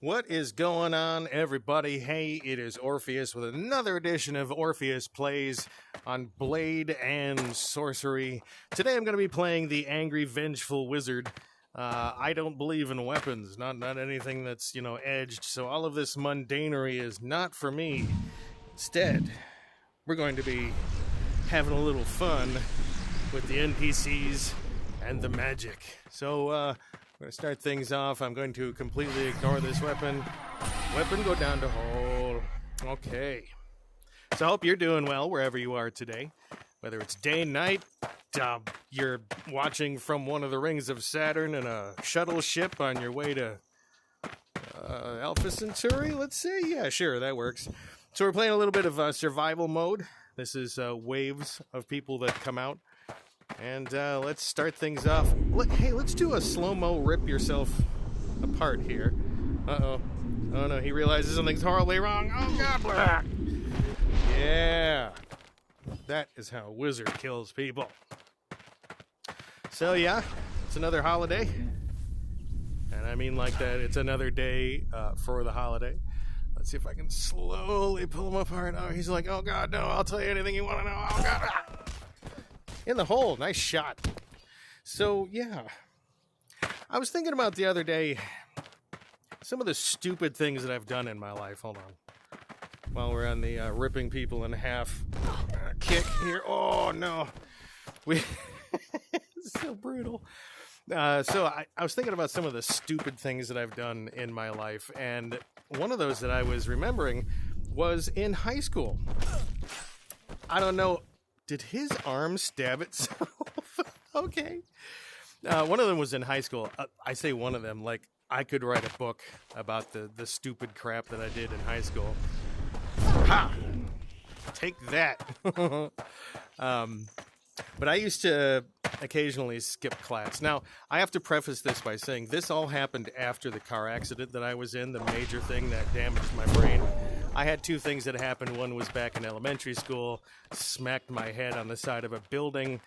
What is going on, everybody? Hey, it is Orpheus with another edition of Orpheus Plays on Blade and Sorcery. Today I'm going to be playing the Angry Vengeful Wizard. I don't believe in weapons, not anything that's, edged, so all of this mundanery is not for me. Instead, we're going to be having a little fun with the NPCs and the magic. So, we're going to start things off. I'm going to completely ignore this weapon. Weapon go down to hole. Okay. So I hope you're doing well wherever you are today. Whether it's day, night, you're watching from one of the rings of Saturn in a shuttle ship on your way to Alpha Centauri, let's say? Yeah, sure, that works. So we're playing a little bit of survival mode. This is waves of people that come out. And let's start things off. Hey, let's do a slow-mo rip yourself apart here. Uh-oh. Oh, no, he realizes something's horribly wrong. Oh, God. Yeah. That is how a wizard kills people. So, yeah, it's another holiday. And I mean like that. It's another day for the holiday. Let's see if I can slowly pull him apart. Oh, he's like, oh, God, no, I'll tell you anything you want to know. Oh, God. In the hole. Nice shot. So, yeah. I was thinking about the other day some of the stupid things that I've done in my life. Hold on. While we're on the ripping people in half kick here. Oh, no. It's so brutal. So I was thinking about some of the stupid things that I've done in my life. And one of those that I was remembering was in high school. I don't know. Did his arm stab itself? Okay. One of them was in high school. I say one of them, like I could write a book about the stupid crap that I did in high school. Ha! Take that. But I used to occasionally skip class. Now, I have to preface this by saying this all happened after the car accident that I was in, the major thing that damaged my brain. I had two things that happened. One was back in elementary school, smacked my head on the side of a building,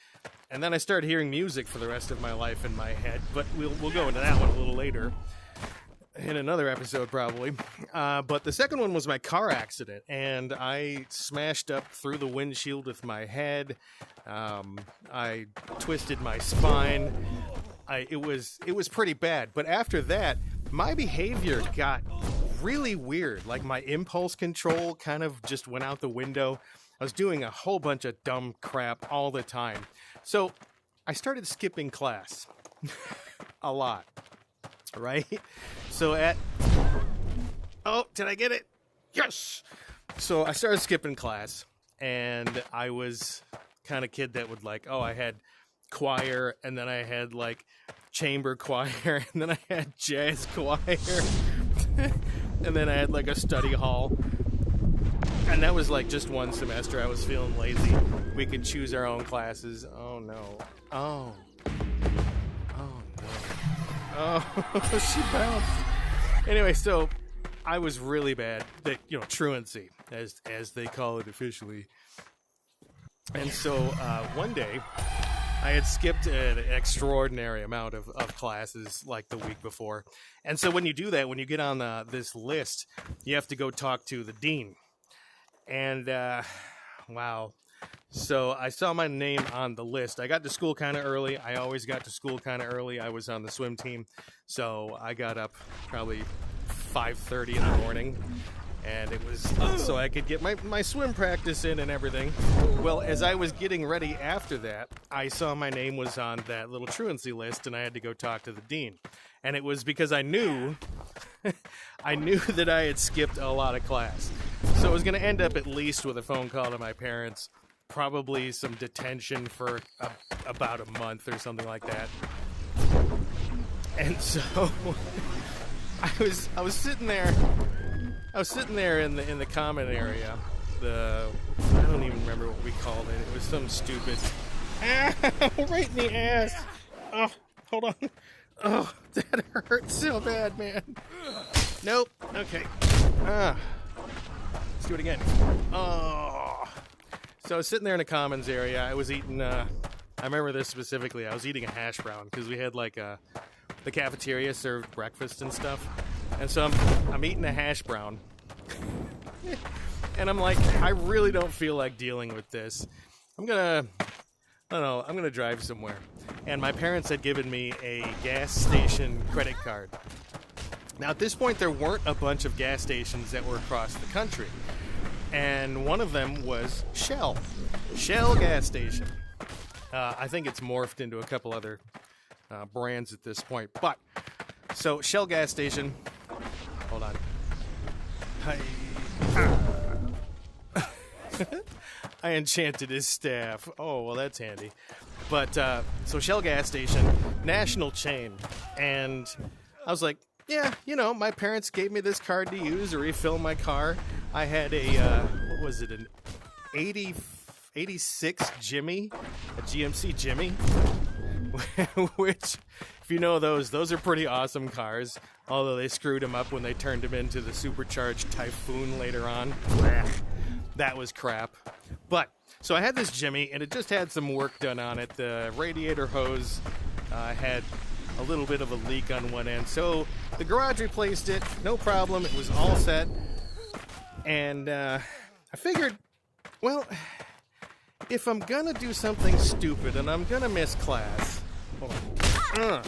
and then I started hearing music for the rest of my life in my head, but we'll go into that one a little later. In another episode, probably. But the second one was my car accident, and I smashed up through the windshield with my head. I twisted my spine. It was pretty bad. But after that, my behavior got really weird. Like, my impulse control kind of just went out the window. I was doing a whole bunch of dumb crap all the time. So I started skipping class. A lot. Right? So oh, did I get it? Yes! So I started skipping class, and I was kind of kid that would I had choir, and then I had chamber choir, and then I had jazz choir, and then I had a study hall. And that was just one semester. I was feeling lazy. We could choose our own classes. Oh no. Oh, she bounced. Anyway, so I was really bad. Truancy, as they call it officially. And so one day, I had skipped an extraordinary amount of classes the week before. And so when you do that, when you get on this list, you have to go talk to the dean. And, wow. So I saw my name on the list. I got to school kind of early. I always got to school kind of early. I was on the swim team. So I got up probably 5:30 in the morning. And it was so I could get my swim practice in and everything. Well, as I was getting ready after that, I saw my name was on that little truancy list, and I had to go talk to the dean. And it was because I knew that I had skipped a lot of class. So I was going to end up at least with a phone call to my parents, probably some detention for about a month or something like that. And so I was sitting there. I was sitting there in the common area. I don't even remember what we called it. It was some stupid right in the ass. Oh, hold on. Oh, that hurts so bad, man. Nope. Okay. Let's do it again. Oh. So I was sitting there in the commons area. I was eating. I remember this specifically. I was eating a hash brown because we had the cafeteria served breakfast and stuff. And so I'm eating a hash brown. And I'm like, I really don't feel like dealing with this. I'm gonna drive somewhere. And my parents had given me a gas station credit card. Now, at this point, there weren't a bunch of gas stations that were across the country. And one of them was Shell. Shell gas station. I think it's morphed into a couple other brands at this point. But, so Shell gas station. Hold on. I enchanted his staff. Oh, well, that's handy. But, so Shell gas station, national chain. And I was like, yeah, you know, my parents gave me this card to use to refill my car. I had a, what was it, an 86 Jimmy, a GMC Jimmy, which, if you know those are pretty awesome cars, although they screwed them up when they turned them into the supercharged Typhoon later on. That was crap. But, so I had this Jimmy, and it just had some work done on it. The radiator hose had a little bit of a leak on one end. So the garage replaced it, no problem. It was all set. And I figured, well, if I'm gonna do something stupid and I'm gonna miss class, hold on.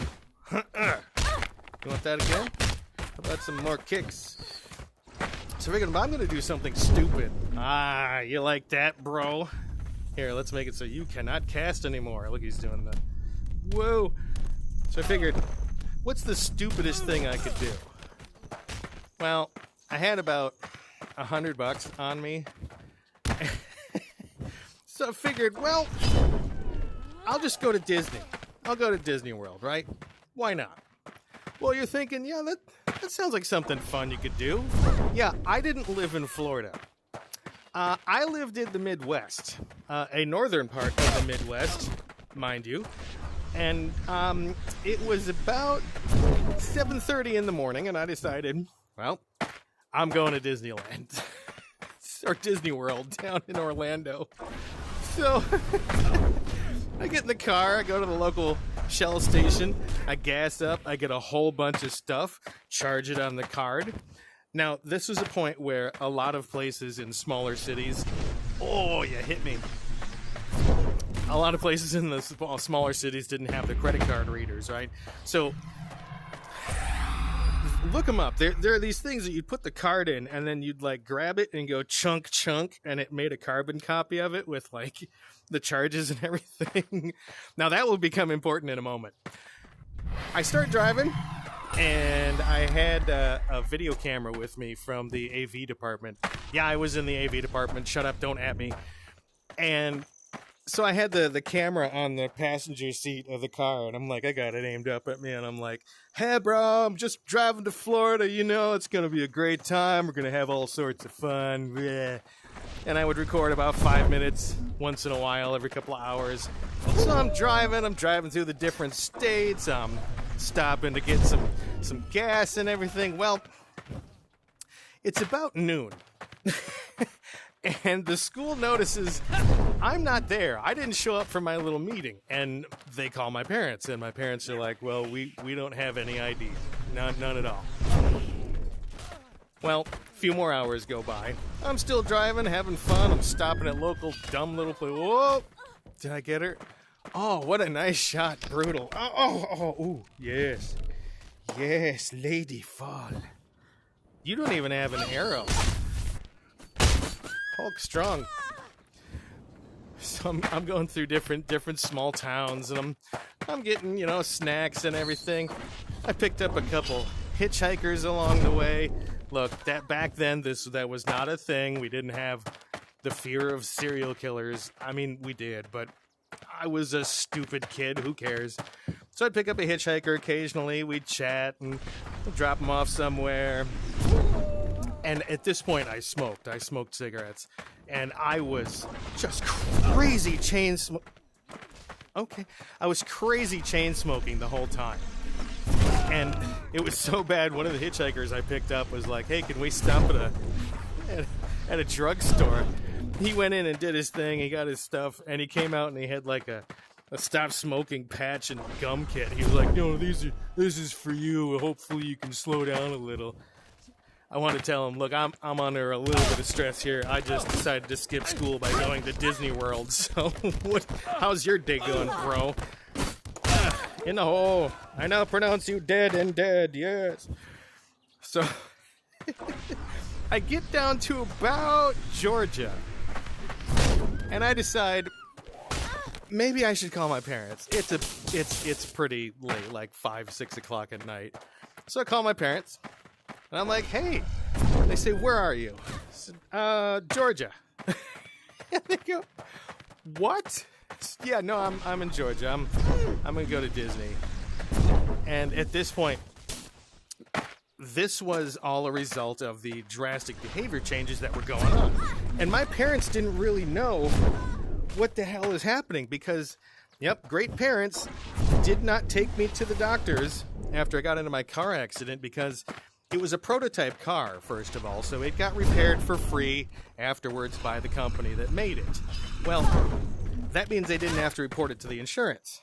You want that again? How about some more kicks? So I figured if I'm gonna do something stupid, you like that, bro? Here, let's make it so you cannot cast anymore. Look, he's doing the, whoa. So I figured, what's the stupidest thing I could do? Well, I had about $100 on me. So I figured, well, I'll just go to Disney. I'll go to Disney World, right? Why not? Well, you're thinking, yeah, that sounds like something fun you could do. Yeah, I didn't live in Florida. I lived in the Midwest, a northern part of the Midwest, mind you. And it was about 7:30 in the morning, and I decided, well, I'm going to Disneyland. Or Disney World down in Orlando. So I get in the car, I go to the local Shell station, I gas up, I get a whole bunch of stuff, charge it on the card. Now, this was a point where a lot of places in smaller cities, oh, you hit me. A lot of places in the smaller cities didn't have the credit card readers, right? So look them up. There are these things that you'd put the card in, and then you'd like grab it and go chunk, and it made a carbon copy of it with like the charges and everything. Now that will become important in a moment. I start driving, and I had a video camera with me from the AV department. Yeah, I was in the AV department. Shut up, don't at me. And so I had the camera on the passenger seat of the car, and I'm like, I got it aimed up at me, and I'm like, hey, bro, I'm just driving to Florida, you know, it's going to be a great time, we're going to have all sorts of fun, yeah. And I would record about 5 minutes once in a while, every couple of hours. So I'm driving through the different states, I'm stopping to get some gas and everything. Well, it's about noon. And the school notices I'm not there. I didn't show up for my little meeting. And they call my parents. And my parents are like, well, we don't have any ID. None at all. Well, a few more hours go by. I'm still driving, having fun. I'm stopping at local dumb little place. Whoa! Did I get her? Oh, what a nice shot. Brutal. Ooh, yes. Yes, lady fall. You don't even have an arrow. Hulk strong. So I'm going through different small towns, and I'm getting, you know, snacks and everything. I picked up a couple hitchhikers along the way. Look, that back then that was not a thing. We didn't have the fear of serial killers. I mean, we did, but I was a stupid kid. Who cares? So I'd pick up a hitchhiker occasionally. We'd chat and drop them off somewhere. And at this point, I smoked cigarettes, and I was just crazy I was crazy chain smoking the whole time. And it was so bad, one of the hitchhikers I picked up was like, hey, can we stop at a drugstore? He went in and did his thing, he got his stuff, and he came out and he had like a a stop smoking patch and gum kit. He was like, "No, this is for you. Hopefully you can slow down a little." I want to tell him, look, I'm under a little bit of stress here. I just decided to skip school by going to Disney World. So, how's your day going, bro? In the hole. I now pronounce you dead and dead. Yes. So, I get down to about Georgia, and I decide maybe I should call my parents. It's pretty late, like 5, 6 o'clock at night. So I call my parents. And I'm like, hey. They say, where are you? I said, Georgia. And they go, what? Yeah, no, I'm in Georgia. I'm gonna go to Disney. And at this point, this was all a result of the drastic behavior changes that were going on. And my parents didn't really know what the hell is happening because, yep, great parents did not take me to the doctors after I got into my car accident because it was a prototype car, first of all, so it got repaired for free afterwards by the company that made it. Well, that means they didn't have to report it to the insurance.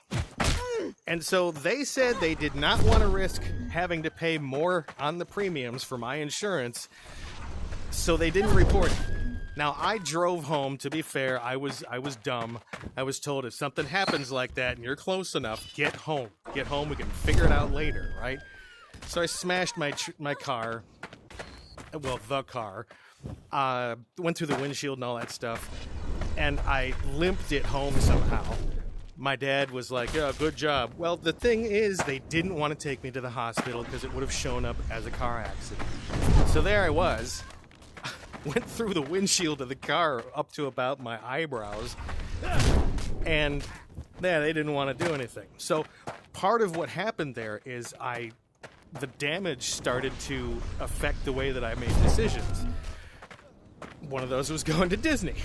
And so they said they did not want to risk having to pay more on the premiums for my insurance, so they didn't report it. Now, I drove home. To be fair, I was dumb. I was told if something happens like that and you're close enough, get home. Get home, we can figure it out later, right? So I smashed my car, well, the car, went through the windshield and all that stuff, and I limped it home somehow. My dad was like, yeah, good job. Well, the thing is, they didn't want to take me to the hospital because it would have shown up as a car accident. So there I was, went through the windshield of the car up to about my eyebrows, and yeah, they didn't want to do anything. So part of what happened there is the damage started to affect the way that I made decisions. One of those was going to Disney.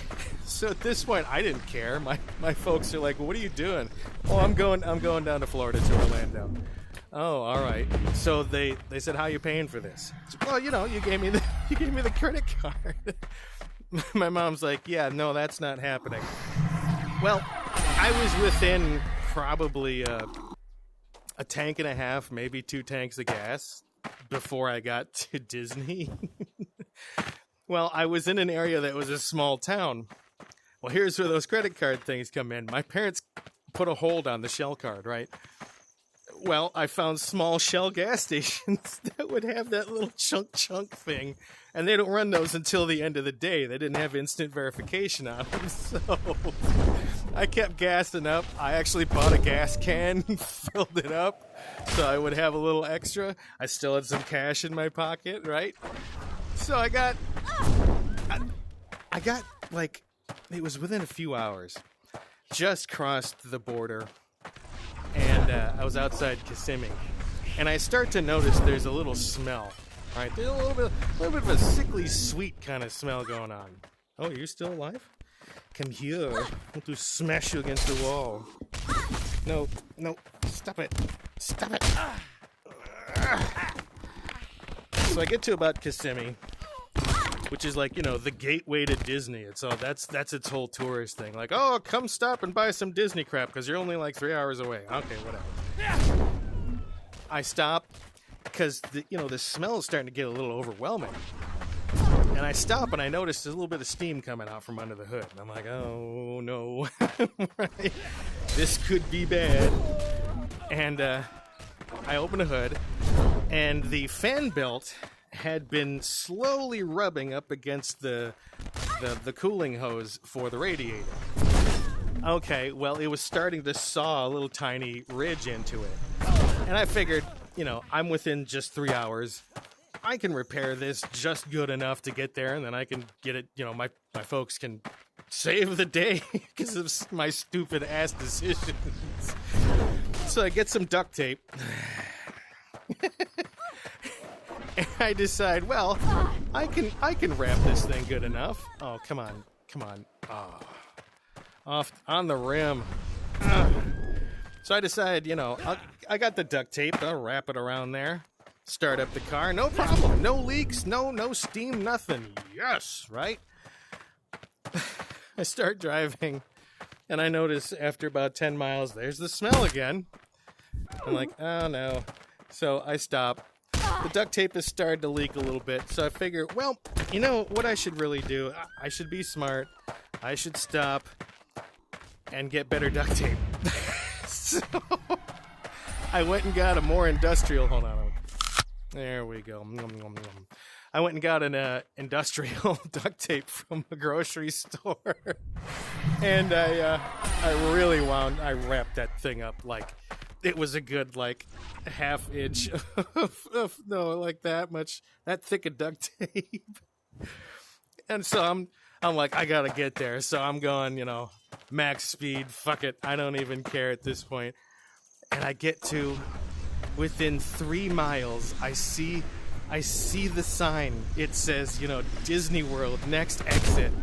So at this point, I didn't care. My folks are like, well, what are you doing? Oh, I'm going down to Florida to Orlando. Oh, all right. So they said, how are you paying for this? Well, you gave me the credit card. My mom's like, yeah, no, that's not happening. Well, I was within probably a tank and a half, maybe 2 tanks of gas before I got to Disney. Well, I was in an area that was a small town. Well, here's where those credit card things come in. My parents put a hold on the Shell card, right? Well, I found small Shell gas stations that would have that little chunk thing, and they don't run those until the end of the day. They didn't have instant verification on them, so I kept gassing up. I actually bought a gas can, filled it up, so I would have a little extra. I still had some cash in my pocket, right? So I got like, it was within a few hours, just crossed the border, and I was outside Kissimmee, and I start to notice there's a little smell, right? There's a little bit of a sickly sweet kind of smell going on. Oh, you're still alive? Come here. I want to smash you against the wall. No, stop it. Stop it. So I get to about Kissimmee, which is like, the gateway to Disney. It's all that's its whole tourist thing. Like, oh, come stop and buy some Disney crap because you're only like 3 hours away. Okay, whatever. I stop because the smell is starting to get a little overwhelming. And I stop and I notice there's a little bit of steam coming out from under the hood. And I'm like, oh no, right? This could be bad. And I open the hood, and the fan belt had been slowly rubbing up against the cooling hose for the radiator. Okay, well, it was starting to saw a little tiny ridge into it. And I figured, I'm within just 3 hours. I can repair this just good enough to get there, and then I can get it, my folks can save the day because of my stupid ass decisions. So I get some duct tape. And I decide, well, I can wrap this thing good enough. Oh, come on. Oh. Off on the rim. So I decide, I got the duct tape. I'll wrap it around there. Start up the car. No problem. No leaks. No steam. Nothing. Yes, right? I start driving. And I notice after about 10 miles, there's the smell again. I'm like, oh no. So I stop. The duct tape has started to leak a little bit. So I figure, well, you know what I should really do? I should be smart. I should stop and get better duct tape. So I went and got a more industrial. Hold on. There we go. I went and got an industrial duct tape from a grocery store, and I wrapped that thing up like it was a good like half inch of like that thick of duct tape. And so I'm like, I gotta get there. So I'm going, max speed. Fuck it, I don't even care at this point. And I get to within 3 miles. I see the sign. It says, Disney World, next exit.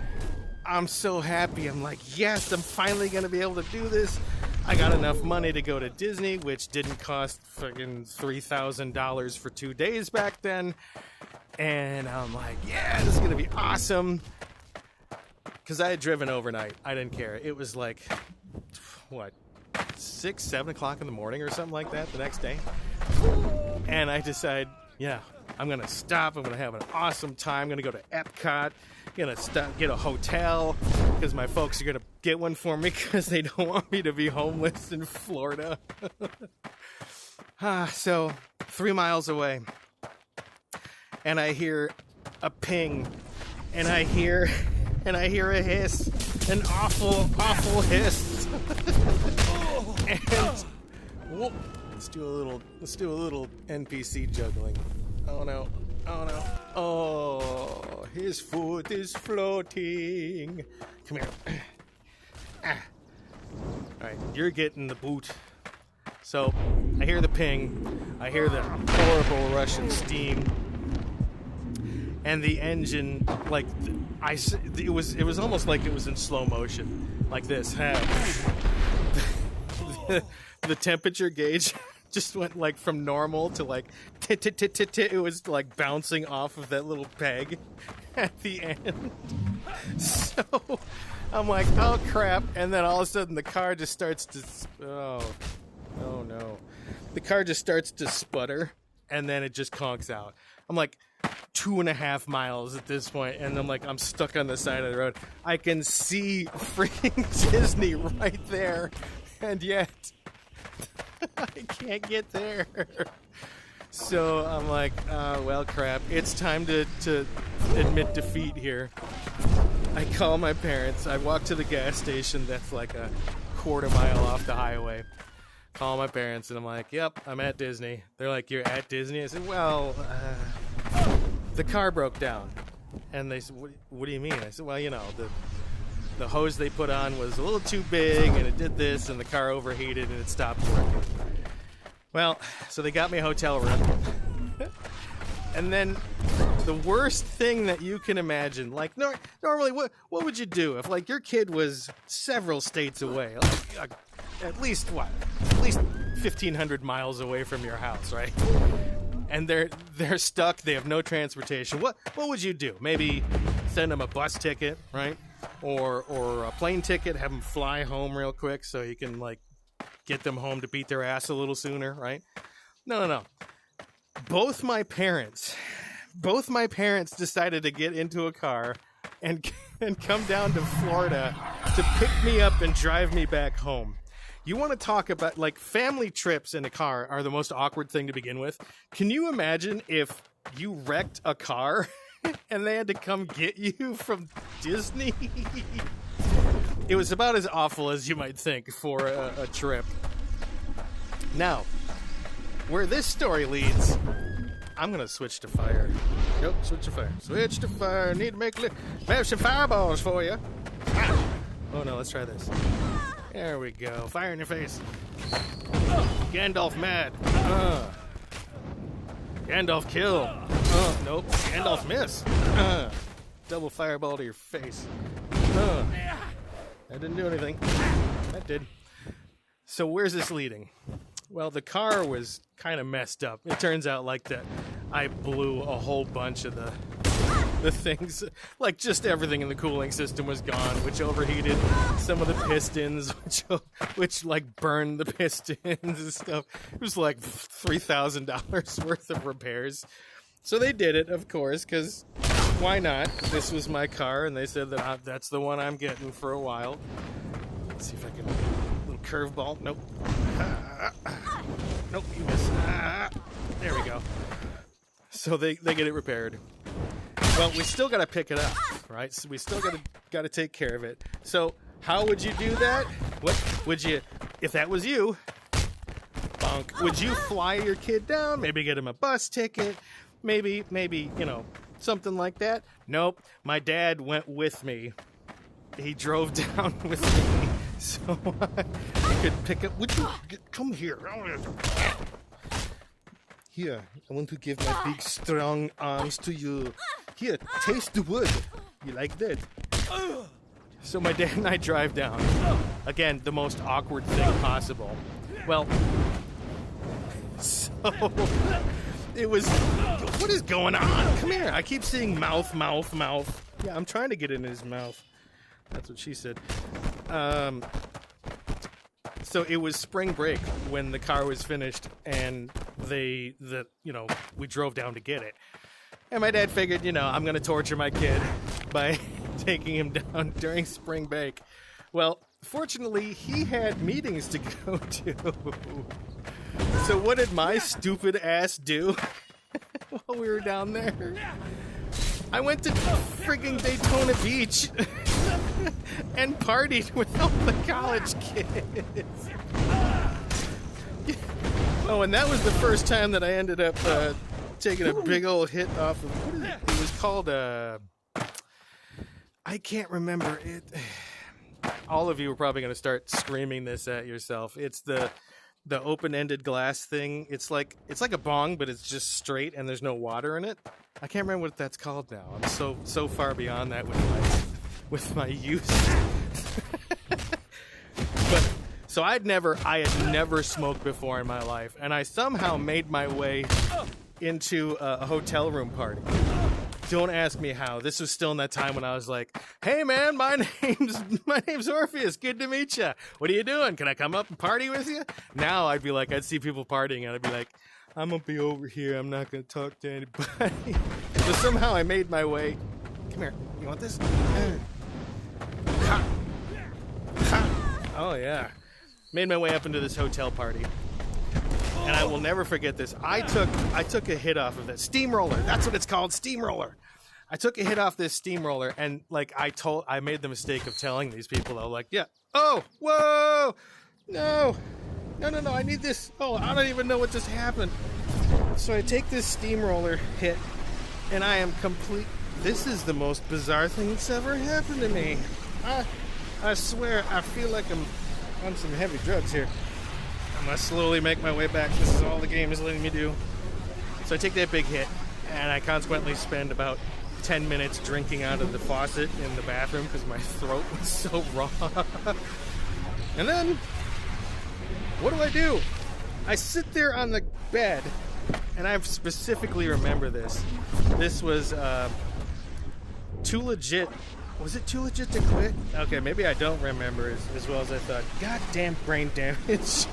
I'm so happy. I'm like, yes, I'm finally going to be able to do this. I got enough money to go to Disney, which didn't cost fucking $3,000 for 2 days back then. And I'm like, yeah, this is going to be awesome. Because I had driven overnight. I didn't care. It was like, 6, 7 o'clock in the morning or something like that the next day. And I decide, I'm going to stop. I'm going to have an awesome time. I'm going to go to Epcot. I'm going to stop, get a hotel because my folks are going to get one for me because they don't want me to be homeless in Florida. So 3 miles away. And I hear a ping. And I hear a hiss. An awful, awful hiss. And let's do a little NPC juggling. Oh no. Oh, his foot is floating. Come here. Alright, you're getting the boot. So I hear the ping. I hear the horrible rush of steam. And the engine, like, it was almost like it was in slow motion. Like this. The temperature gauge just went like from normal to like it was like bouncing off of that little peg at the end. So I'm like, oh crap, and then all of a sudden the car just starts to oh no. The car just starts to sputter and then it just conks out. I'm like 2.5 miles at this point, and I'm like, I'm stuck on the side of the road. I can see freaking Disney right there, and yet I can't get there. So I'm like, well, crap. It's time to admit defeat here. I call my parents. I walk to the gas station that's like a quarter mile off the highway. Call my parents, and I'm like, yep, I'm at Disney. They're like, you're at Disney? I said, well, the car broke down. And they said, what do you mean? I said, well, the hose they put on was a little too big, and it did this, and the car overheated, and it stopped working. Well, so they got me a hotel room. And then the worst thing that you can imagine, like, normally, what would you do if, like, your kid was several states away? Like, at least 1,500 miles away from your house, right? And they're stuck. They have no transportation. What would you do? Maybe send them a bus ticket, right? Or a plane ticket. Have them fly home real quick so you can like get them home to beat their ass a little sooner, right? No. Both my parents decided to get into a car and come down to Florida to pick me up and drive me back home. You want to talk about, like, family trips in a car are the most awkward thing to begin with. Can you imagine if you wrecked a car and they had to come get you from Disney? It was about as awful as you might think for a trip. Now, where this story leads, I'm going to switch to fire. Yep, switch to fire. Switch to fire. Need to make some fireballs for you. Ah. Oh, no, let's try this. There we go. Fire in your face. Gandalf mad. Gandalf kill. Nope. Gandalf miss. Double fireball to your face. That didn't do anything. That did. So where's this leading? Well, the car was kind of messed up. It turns out like that I blew a whole bunch of the things, like just everything in the cooling system was gone, which overheated some of the pistons, which like burned the pistons and stuff. It was like $3,000 worth of repairs. So they did it, of course, because why not? This was my car, and they said that that's the one I'm getting for a while. Let's see if I can... Little curveball. Nope. Nope, you miss. There we go. So they get it repaired. Well, we still got to pick it up, right? So we still got to take care of it. So how would you do that? What would you... If that was you, bonk, would you fly your kid down? Maybe get him a bus ticket? Maybe, you know, something like that. Nope. My dad went with me. He drove down with me, so I could pick up. Would you come here? Here, I want to give my big, strong arms to you. Here, taste the wood. You like that? So my dad and I drive down. Again, the most awkward thing possible. Well, so... It was, what is going on? Come here. I keep seeing mouth. Yeah, I'm trying to get in his mouth. That's what she said. So it was spring break when the car was finished, and we drove down to get it. And my dad figured, I'm going to torture my kid by taking him down during spring break. Well, fortunately, he had meetings to go to. So what did my stupid ass do while we were down there? I went to frigging Daytona Beach and partied with all the college kids. Oh, and that was the first time that I ended up taking a big old hit off of, what is it? It was called, I can't remember it. All of you are probably going to start screaming this at yourself. It's the open-ended glass thing. It's like a bong, but it's just straight and there's no water in it. I can't remember what that's called now. I'm so far beyond that with my youth. But so I had never smoked before in my life, and I somehow made my way into a hotel room party. Don't ask me how. This was still in that time when I was like, "Hey man, my name's Orpheus. Good to meet you. What are you doing? Can I come up and party with you?" Now I'd be like, I'd see people partying and I'd be like, "I'm gonna be over here. I'm not gonna talk to anybody." So somehow I made my way. Come here. You want this? Ha. Ha. Oh yeah. Made my way up into this hotel party. And I will never forget this. I took a hit off of that steamroller. That's what it's called, steamroller. I took a hit off this steamroller, and like I made the mistake of telling these people, though, like, yeah, oh, whoa, no, I need this. Oh, I don't even know what just happened. So I take this steamroller hit, and I am complete. This is the most bizarre thing that's ever happened to me. I swear, I feel like I'm on some heavy drugs here. I'm going to slowly make my way back. This is all the game is letting me do. So I take that big hit, and I consequently spend about 10 minutes drinking out of the faucet in the bathroom because my throat was so raw. And then, what do? I sit there on the bed, and I specifically remember this. This was Too Legit. Was it Too Legit to Quit? Okay, maybe I don't remember as well as I thought. Goddamn brain damage.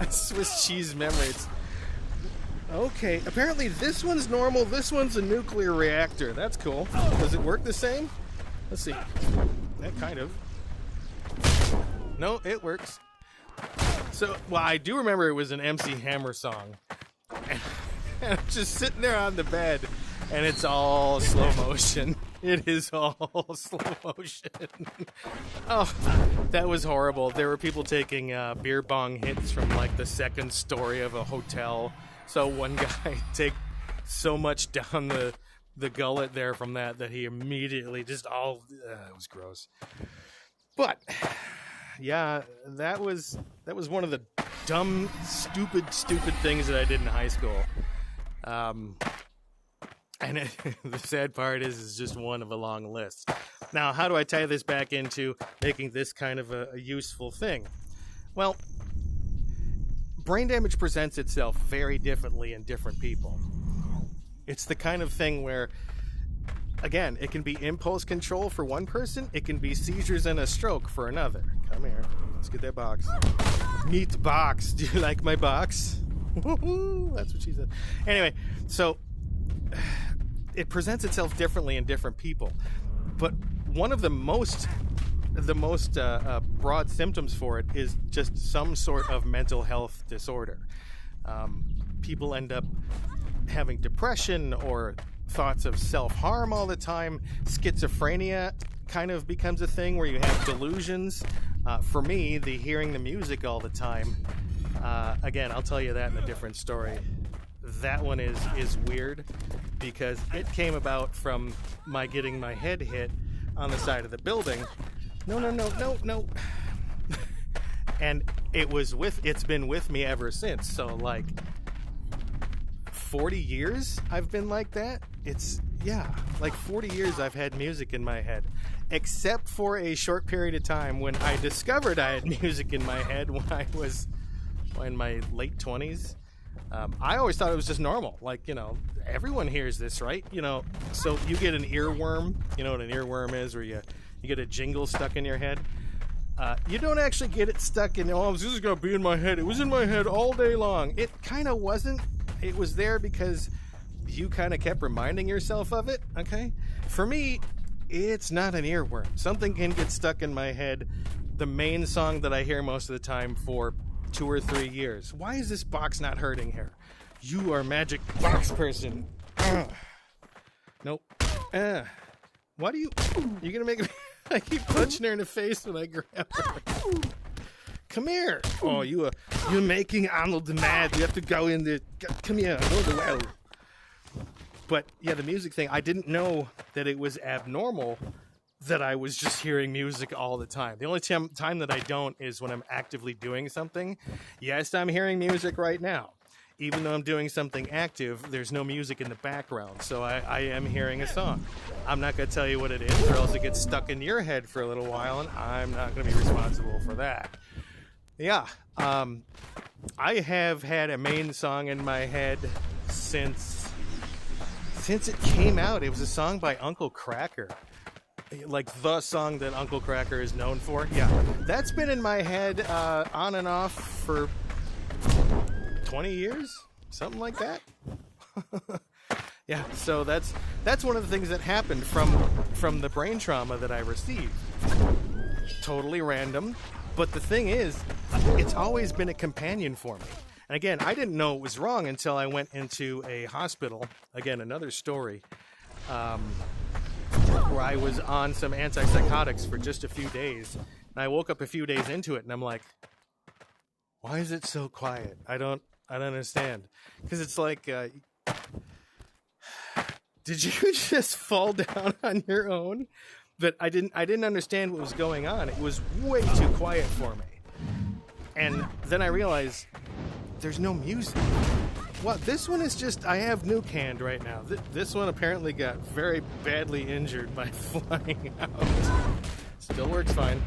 Swiss cheese memory. Okay, apparently this one's normal, this one's a nuclear reactor. That's cool. Does it work the same? Let's see. That kind of. No, it works. So, well, I do remember it was an MC Hammer song. And I'm just sitting there on the bed, and it's all slow motion. It is all slow motion. Oh, that was horrible. There were people taking beer bong hits from like the second story of a hotel. So one guy take so much down the gullet there from that he immediately just all it was gross. But yeah, that was one of the dumb, stupid things that I did in high school. And the sad part is it's just one of a long list. Now, how do I tie this back into making this kind of a useful thing? Well, brain damage presents itself very differently in different people. It's the kind of thing where again, it can be impulse control for one person. It can be seizures and a stroke for another. Come here. Let's get that box. Meet box. Do you like my box? That's what she said. Anyway, so it presents itself differently in different people. But one of the most broad symptoms for it is just some sort of mental health disorder. People end up having depression or thoughts of self-harm all the time. Schizophrenia kind of becomes a thing where you have delusions. For me, the hearing the music all the time, again, I'll tell you that in a different story. That one is weird because it came about from my getting my head hit on the side of the building. No. And it's been with me ever since. So like 40 years I've been like that. Like 40 years I've had music in my head. Except for a short period of time when I discovered I had music in my head when I was in my late 20s. I always thought it was just normal. Like, everyone hears this, right? So you get an earworm. You know what an earworm is, where you get a jingle stuck in your head. You don't actually get it stuck in, this is going to be in my head. It was in my head all day long. It kind of wasn't. It was there because you kind of kept reminding yourself of it, okay? For me, it's not an earworm. Something can get stuck in my head. The main song that I hear most of the time for 2 or 3 years. Why is this box not hurting here? You are a magic box person. Nope. Why do you're gonna make me... I keep punching her in the face when I grab her. Come here. Oh, you're making Arnold mad. You have to go in there. Come here. Go the well. But yeah, the music thing, I didn't know that it was abnormal that I was just hearing music all the time. The only time that I don't is when I'm actively doing something. Yes, I'm hearing music right now. Even though I'm doing something active, there's no music in the background, so I am hearing a song. I'm not going to tell you what it is, or else it gets stuck in your head for a little while, and I'm not going to be responsible for that. Yeah, I have had a main song in my head since it came out. It was a song by Uncle Kracker. Like the song that Uncle Kracker is known for. Yeah, that's been in my head on and off for 20 years, something like that. Yeah, so that's one of the things that happened from the brain trauma that I received. Totally random, but the thing is, it's always been a companion for me. And again, I didn't know it was wrong until I went into a hospital. Again, another story. Where I was on some antipsychotics for just a few days. And I woke up a few days into it, and I'm like, why is it so quiet? I don't understand. Because it's like, did you just fall down on your own? But I didn't understand what was going on. It was way too quiet for me. And then I realized there's no music. Well, this one is just, I have nuke hand right now. This one apparently got very badly injured by flying out. Still works fine.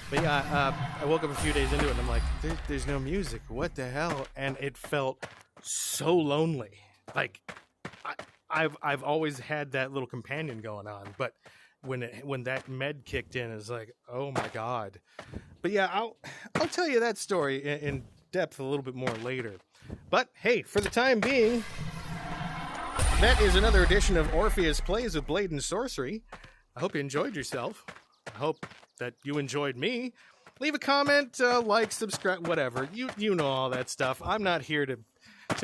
But yeah, I woke up a few days into it and I'm like, there's no music. What the hell? And it felt so lonely. Like, I've always had that little companion going on, but when that med kicked in, it's like, oh my God. But yeah, I'll tell you that story in depth a little bit more later. But hey, for the time being, that is another edition of Orpheus Plays with Blade and Sorcery. I hope you enjoyed yourself. I hope that you enjoyed me. Leave a comment, like, subscribe, whatever. You know all that stuff. I'm not here to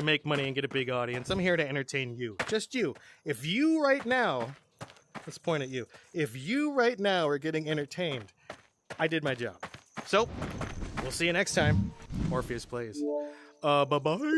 make money and get a big audience. I'm here to entertain you. Just you. If you right now, let's point at you. If you right now are getting entertained, I did my job. So, we'll see you next time. Orpheus Plays. Bye-bye.